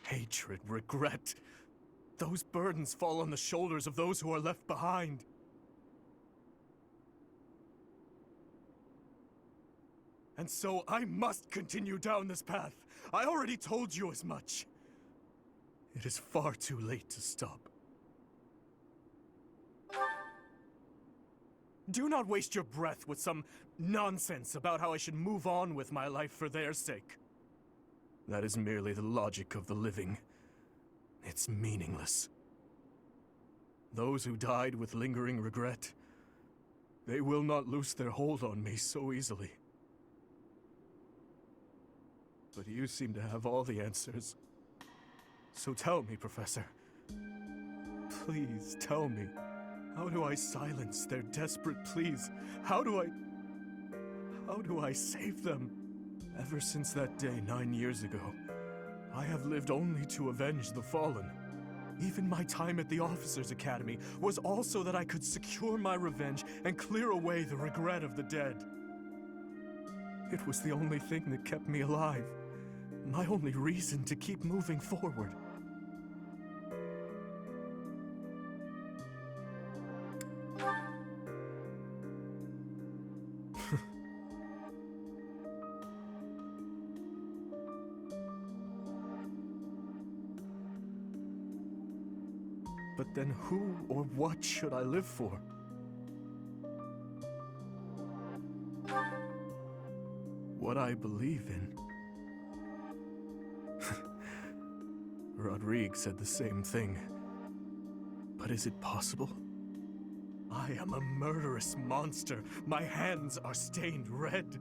Hatred, regret. Those burdens fall on the shoulders of those who are left behind. And so I must continue down this path. I already told you as much. It is far too late to stop. Do not waste your breath with some nonsense about how I should move on with my life for their sake. That is merely the logic of the living. It's meaningless. Those who died with lingering regret, they will not loose their hold on me so easily. But you seem to have all the answers. So tell me, Professor. Please tell me. How do I silence their desperate pleas? How do I save them? Ever since that day 9 years ago, I have lived only to avenge the fallen. Even my time at the Officers' Academy was also that I could secure my revenge and clear away the regret of the dead. It was the only thing that kept me alive. My only reason to keep moving forward. But then who or what should I live for? What I believe in. Rodrigue said the same thing. But is it possible? I am a murderous monster. My hands are stained red.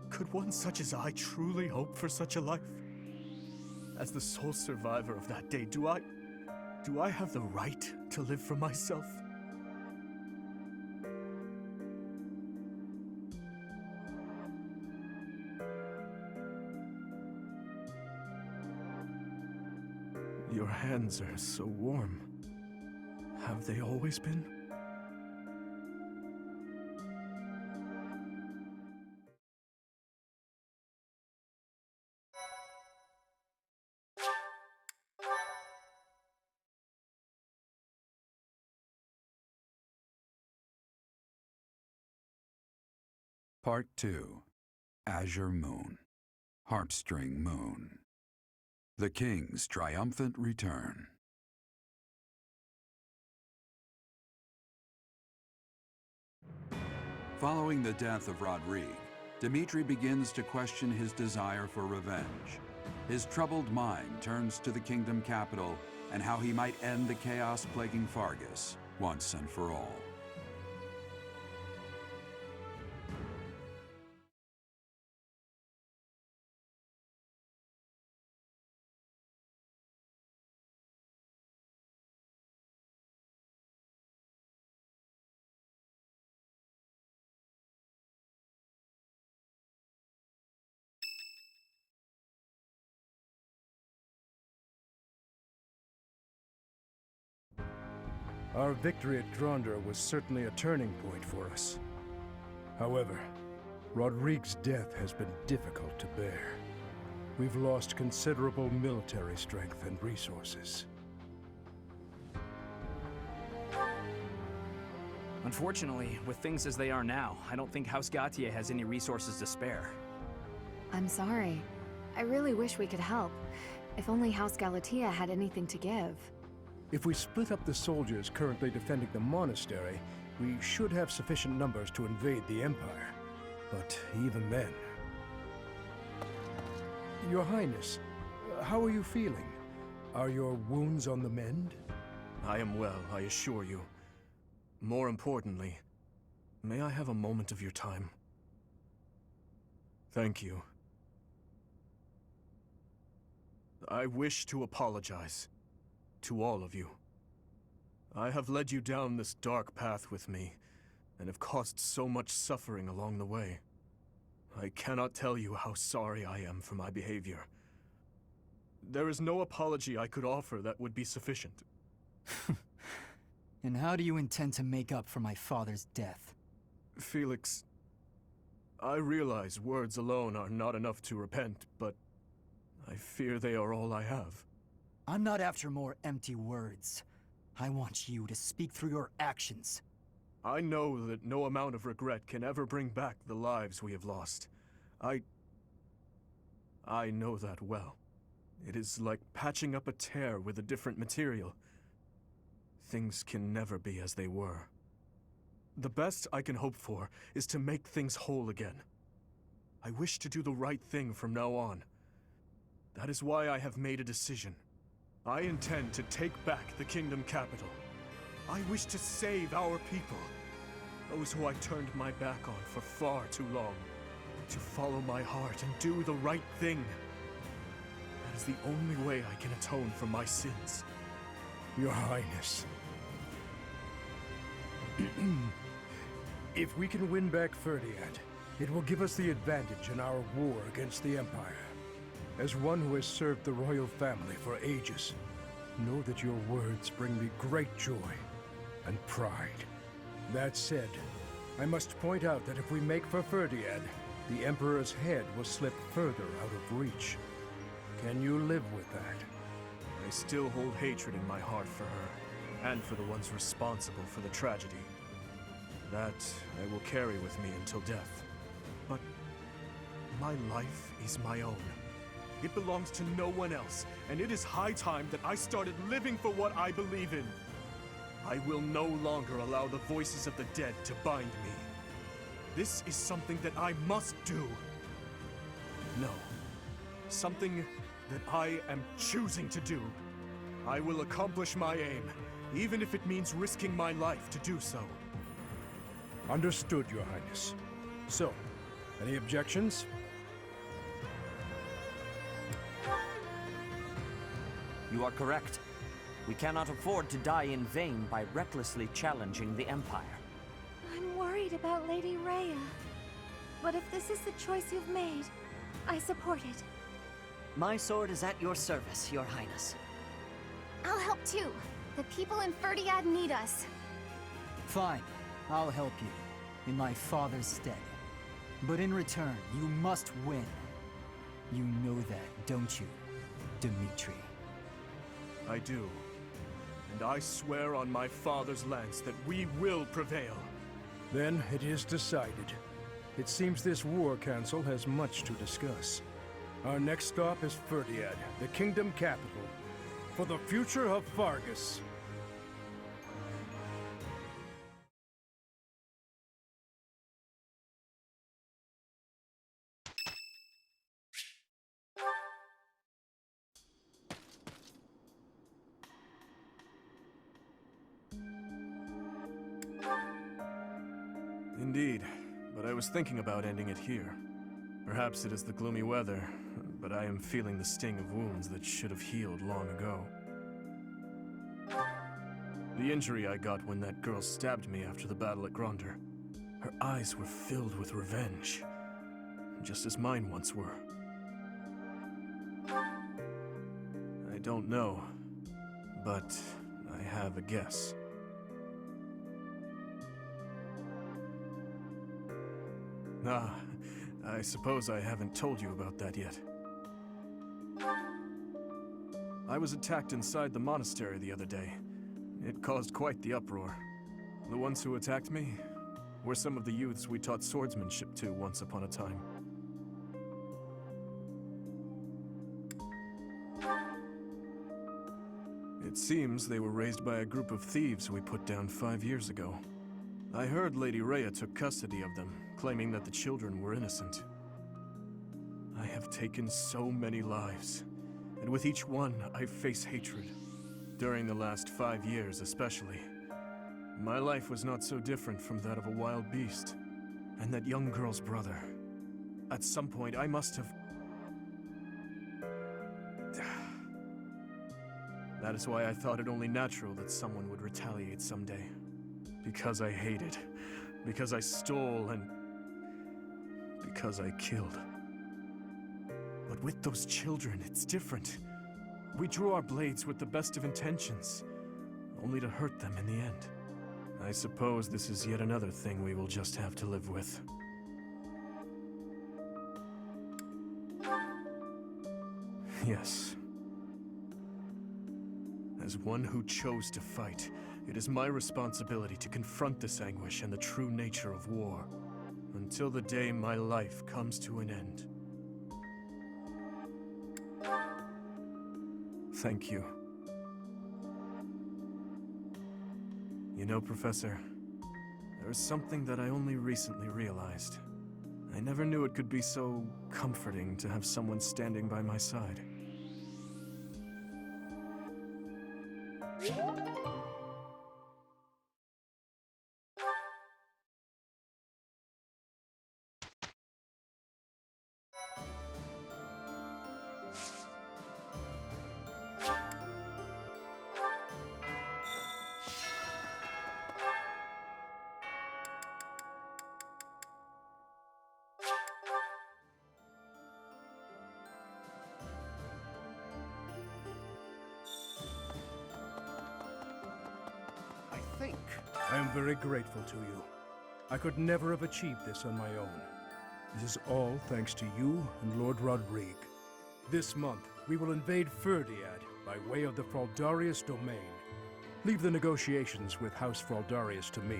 Could one such as I truly hope for such a life? As the sole survivor of that day, do I have the right to live for myself? Your hands are so warm. Have they always been? Part 2. Azure Moon. Harpstring Moon. The King's Triumphant Return. Following the death of Rodrigue, Dimitri begins to question his desire for revenge. His troubled mind turns to the kingdom capital and how he might end the chaos plaguing Fargus once and for all. Our victory at Gronder was certainly a turning point for us. However, Rodrigue's death has been difficult to bear. We've lost considerable military strength and resources. Unfortunately, with things as they are now, I don't think House Gautier has any resources to spare. I'm sorry. I really wish we could help. If only House Galatea had anything to give. If we split up the soldiers currently defending the monastery, we should have sufficient numbers to invade the Empire. But even then... Your Highness, how are you feeling? Are your wounds on the mend? I am well, I assure you. More importantly, may I have a moment of your time? Thank you. I wish to apologize. To all of you. I have led you down this dark path with me, and have caused so much suffering along the way. I cannot tell you how sorry I am for my behavior. There is no apology I could offer that would be sufficient. And how do you intend to make up for my father's death? Felix, I realize words alone are not enough to repent, but I fear they are all I have. I'm not after more empty words. I want you to speak through your actions. I know that no amount of regret can ever bring back the lives we have lost. I know that well. It is like patching up a tear with a different material. Things can never be as they were. The best I can hope for is to make things whole again. I wish to do the right thing from now on. That is why I have made a decision. I intend to take back the Kingdom Capital. I wish to save our people, those who I turned my back on for far too long. To follow my heart and do the right thing. That is the only way I can atone for my sins. Your Highness. If we can win back Fhirdiad, it will give us the advantage in our war against the Empire. As one who has served the royal family for ages, know that your words bring me great joy and pride. That said, I must point out that if we make for Fhirdiad, the Emperor's head will slip further out of reach. Can you live with that? I still hold hatred in my heart for her, and for the ones responsible for the tragedy. That I will carry with me until death. But my life is my own. It belongs to no one else, and it is high time that I started living for what I believe in. I will no longer allow the voices of the dead to bind me. This is something that I must do. No. Something that I am choosing to do. I will accomplish my aim, even if it means risking my life to do so. Understood, Your Highness. So, any objections? You are correct. We cannot afford to die in vain by recklessly challenging the Empire. I'm worried about Lady Rhea. But if this is the choice you've made, I support it. My sword is at your service, Your Highness. I'll help too. The people in Fhirdiad need us. Fine, I'll help you, in my father's stead. But in return, you must win. You know that, don't you, Dimitri? I do. And I swear on my father's lance that we will prevail. Then it is decided. It seems this war council has much to discuss. Our next stop is Fhirdiad, the kingdom capital, for the future of Fargus. Indeed, but I was thinking about ending it here. Perhaps it is the gloomy weather, but I am feeling the sting of wounds that should have healed long ago. The injury I got when that girl stabbed me after the battle at Gronder. Her eyes were filled with revenge, just as mine once were. I don't know, but I have a guess. Ah, I suppose I haven't told you about that yet. I was attacked inside the monastery the other day. It caused quite the uproar. The ones who attacked me were some of the youths we taught swordsmanship to once upon a time. It seems they were raised by a group of thieves we put down 5 years ago. I heard Lady Rhea took custody of them, claiming that the children were innocent. I have taken so many lives, and with each one I face hatred. During the last 5 years especially. My life was not so different from that of a wild beast. And that young girl's brother. At some point I must have... That is why I thought it only natural that someone would retaliate someday. Because I hated. Because I stole and... because I killed. But with those children, it's different. We drew our blades with the best of intentions, only to hurt them in the end. I suppose this is yet another thing we will just have to live with. Yes. As one who chose to fight, it is my responsibility to confront this anguish and the true nature of war, until the day my life comes to an end. Thank you. You know, Professor, there is something that I only recently realized. I never knew it could be so comforting to have someone standing by my side. I am very grateful to you. I could never have achieved this on my own. This is all thanks to you and Lord Rodrigue. This month, we will invade Fhirdiad by way of the Fraldarius domain. Leave the negotiations with House Fraldarius to me.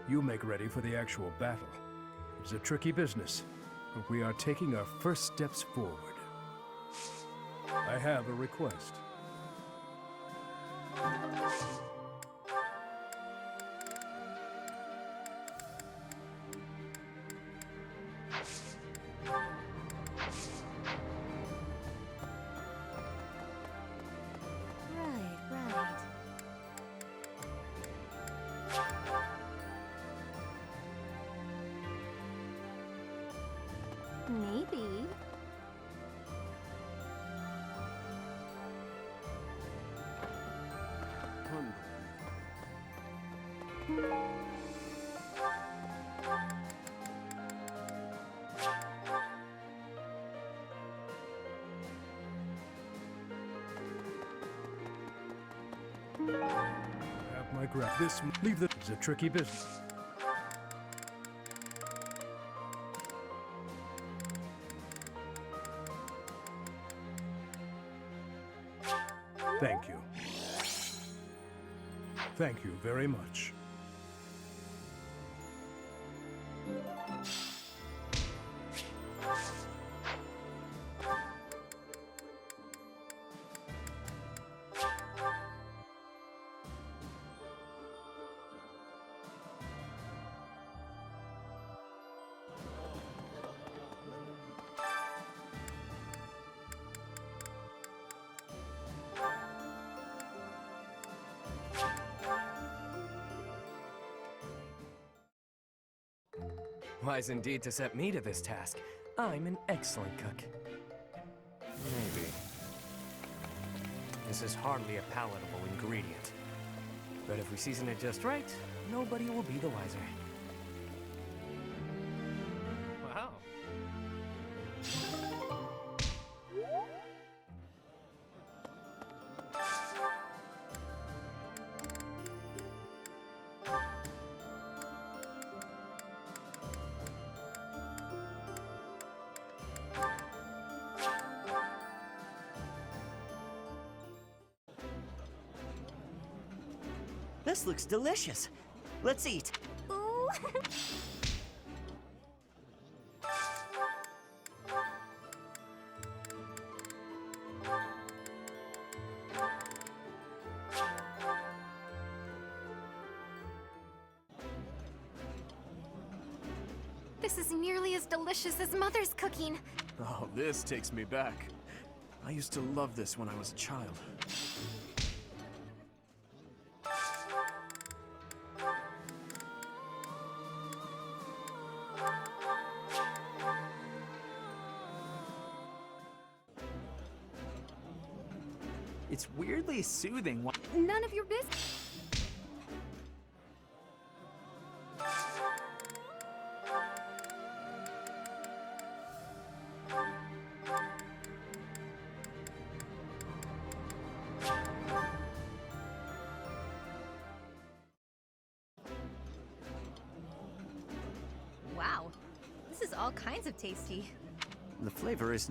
You make ready for the actual battle. It's a tricky business, but we are taking our first steps forward. I have a request. Right. Maybe. Have my grab. Leave the. It's a tricky business. Thank you. Thank you very much. Wise indeed to set me to this task. I'm an excellent cook. Maybe. This is hardly a palatable ingredient. But if we season it just right, nobody will be the wiser. Wow. This looks delicious. Let's eat. Ooh. This is nearly as delicious as Mother's cooking. Oh, this takes me back. I used to love this when I was a child. It's weirdly soothing. None of your business. Wow, this is all kinds of tasty. The flavor is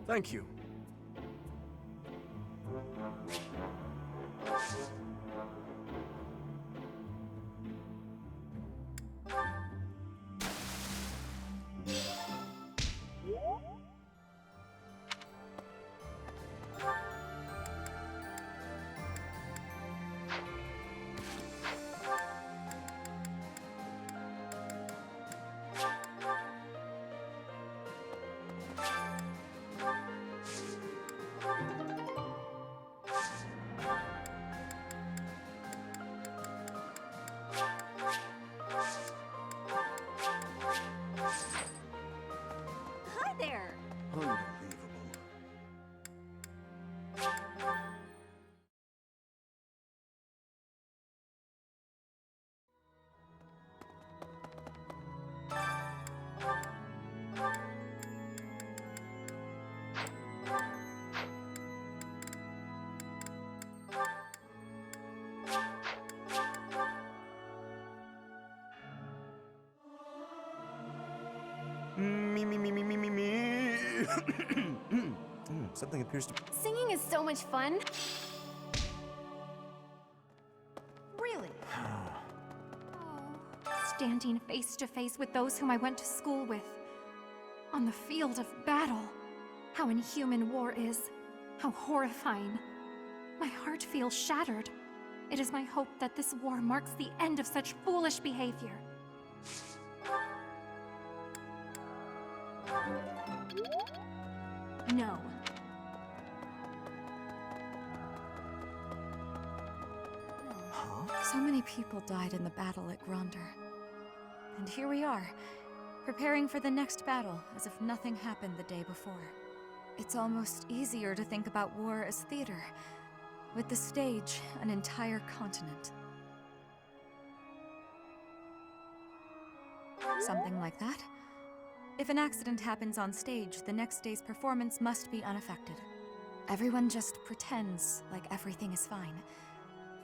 Thank you. Hi there! Unbelievable. Me. Something appears to. Singing is so much fun. Really? Standing face to face with those whom I went to school with. On the field of battle. How inhuman war is. How horrifying. My heart feels shattered. It is my hope that this war marks the end of such foolish behavior. No. So many people died in the battle at Gronder. And here we are, preparing for the next battle as if nothing happened the day before. It's almost easier to think about war as theater, with the stage an entire continent. Something like that. If an accident happens on stage, the next day's performance must be unaffected. Everyone just pretends like everything is fine,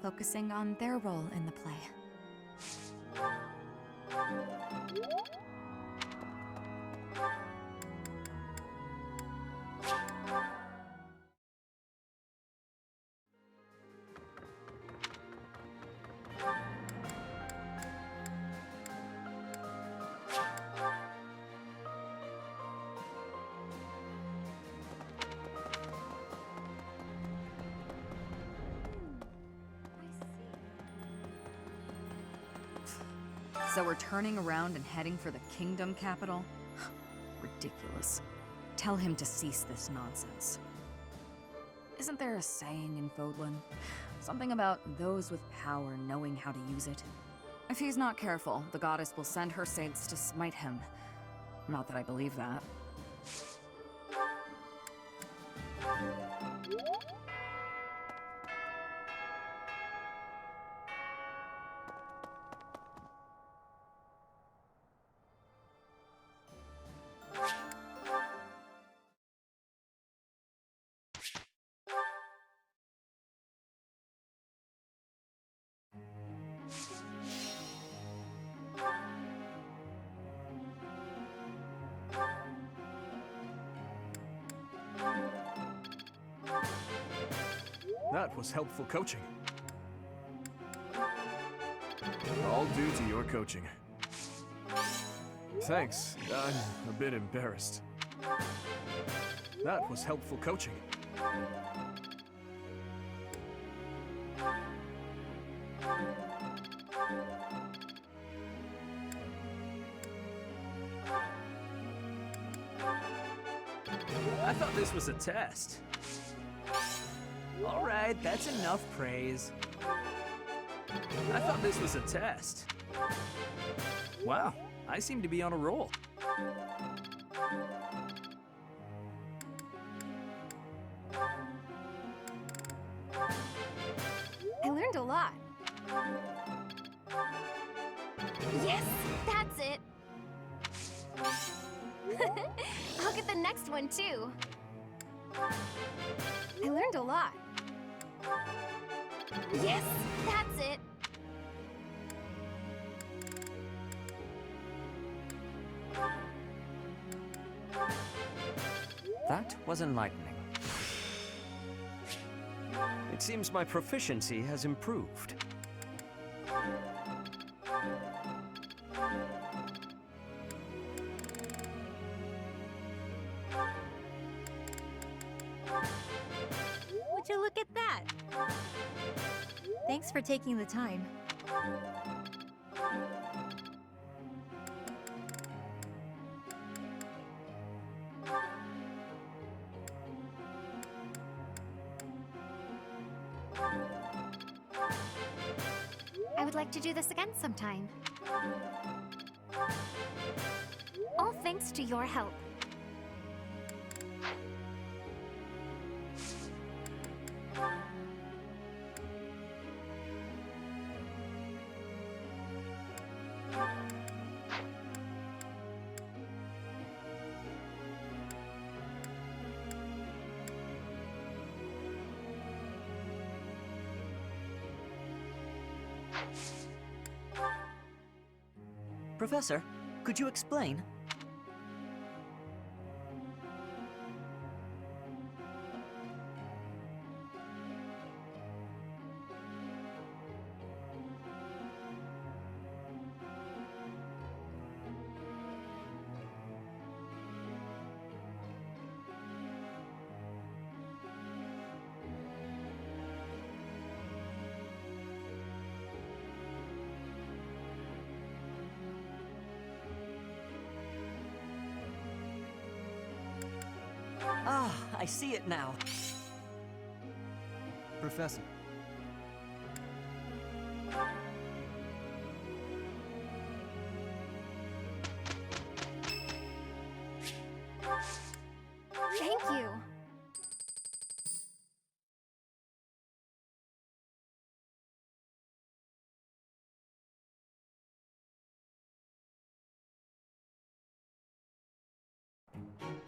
focusing on their role in the play. So we're turning around and heading for the kingdom capital? Ridiculous. Tell him to cease this nonsense. Isn't there a saying in Fodlan? Something about those with power knowing how to use it? If he's not careful, the goddess will send her saints to smite him. Not that I believe that. That was helpful coaching. All due to your coaching. Thanks. I'm a bit embarrassed. That was helpful coaching. I thought this was a test. All right, that's enough praise. I thought this was a test. Wow, I seem to be on a roll. I learned a lot. Yes, that's it. I'll get the next one too. I learned a lot. Yes, that's it. That was enlightening. It seems my proficiency has improved. Would you look at that? Thanks for taking the time. I would like to do this again sometime. All thanks to your help. Professor, could you explain? Ah, I see it now. Professor. Thank you.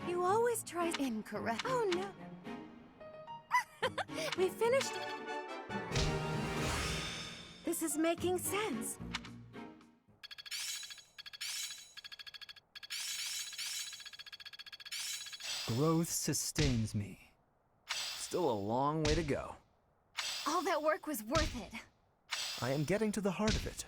You always try incorrect. Oh no. We finished. This is making sense. Growth sustains me. Still a long way to go. All that work was worth it. I am getting to the heart of it.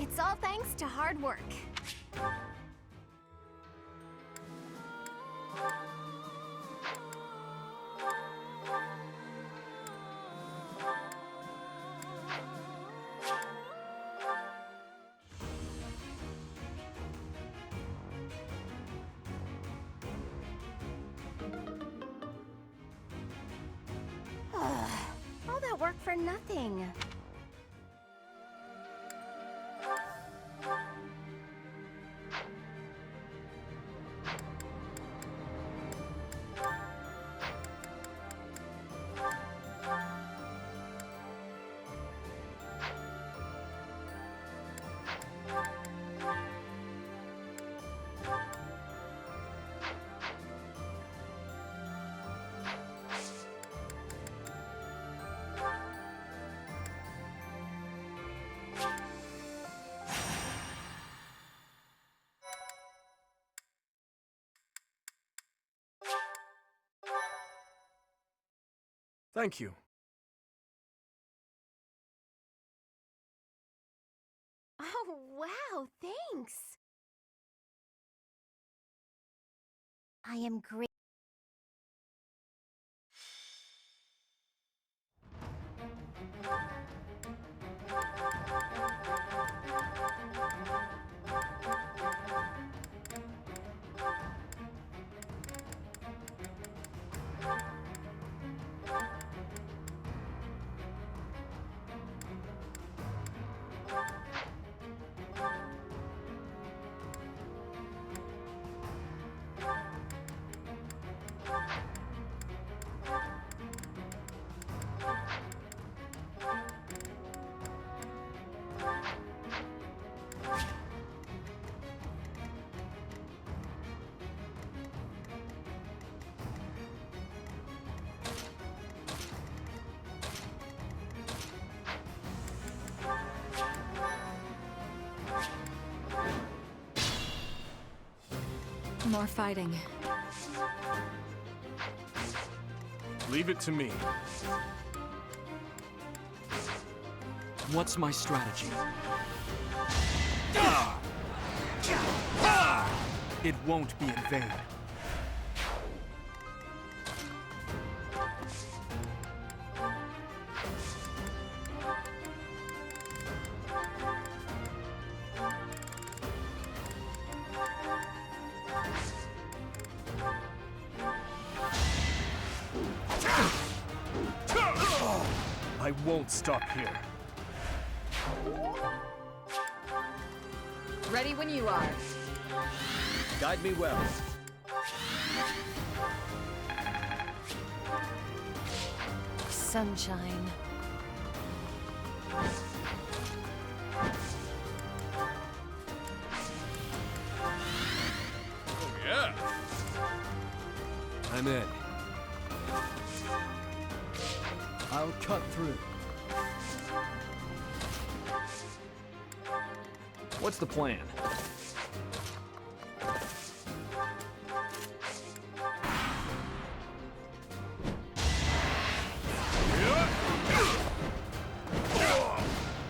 It's all thanks to hard work. All that work for nothing. Thank you. Oh, wow, thanks. I am great. more fighting. Leave it to me. What's my strategy? It won't be in vain. I won't stop here. Ready when you are. Guide me well. Sunshine. Yeah. I'm in. I'll cut through. What's the plan?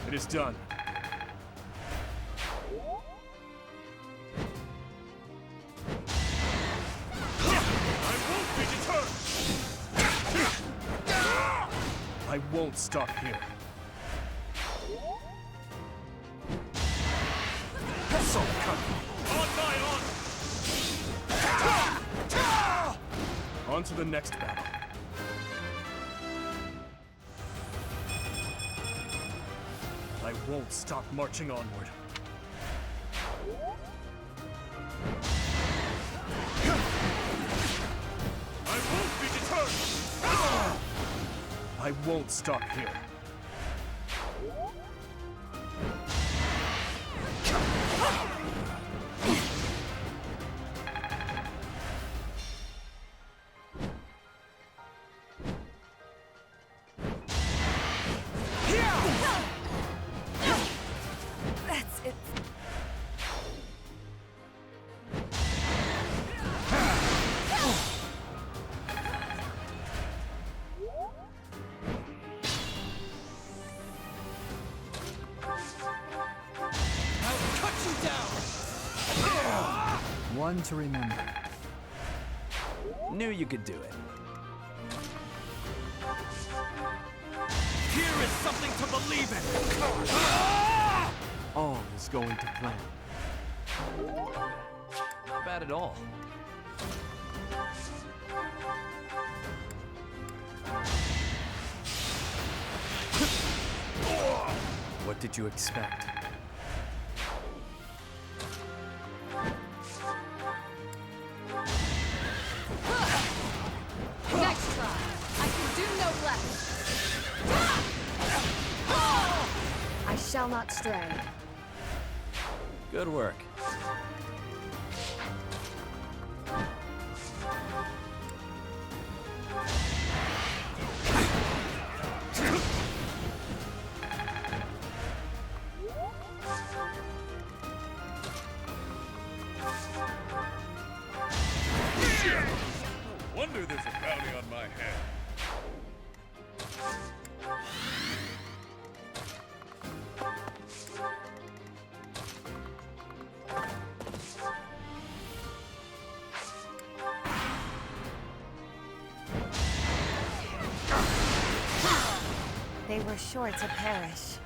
It is done. I won't be deterred! I won't stop here. So come on my honor! On to the next battle. I won't stop marching onward. I won't be deterred! I won't stop here. That's it. One to remember. Knew you could do it. Here is something to believe in! All is going to plan. Not bad at all. What did you expect? Next try. I can do no less. I shall not stray. Good work. No wonder there's a bounty on my head. They were sure to perish.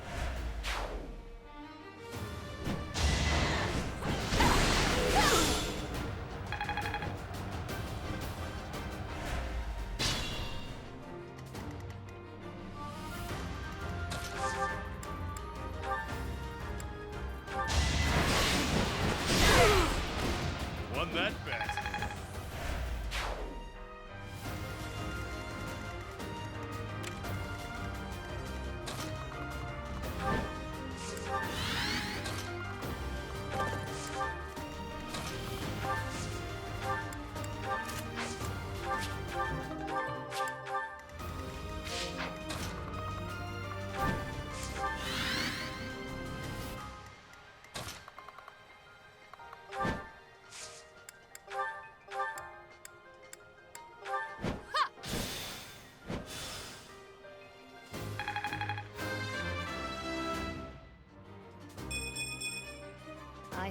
Won that bet.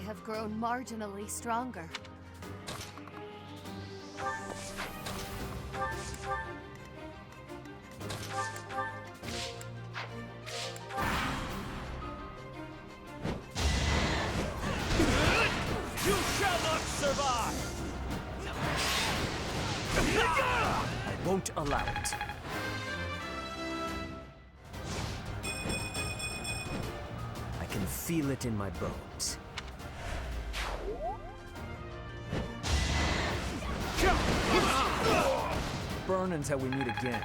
have grown marginally stronger. You shall not survive! I won't allow it. I can feel it in my bones. Burn until we meet again.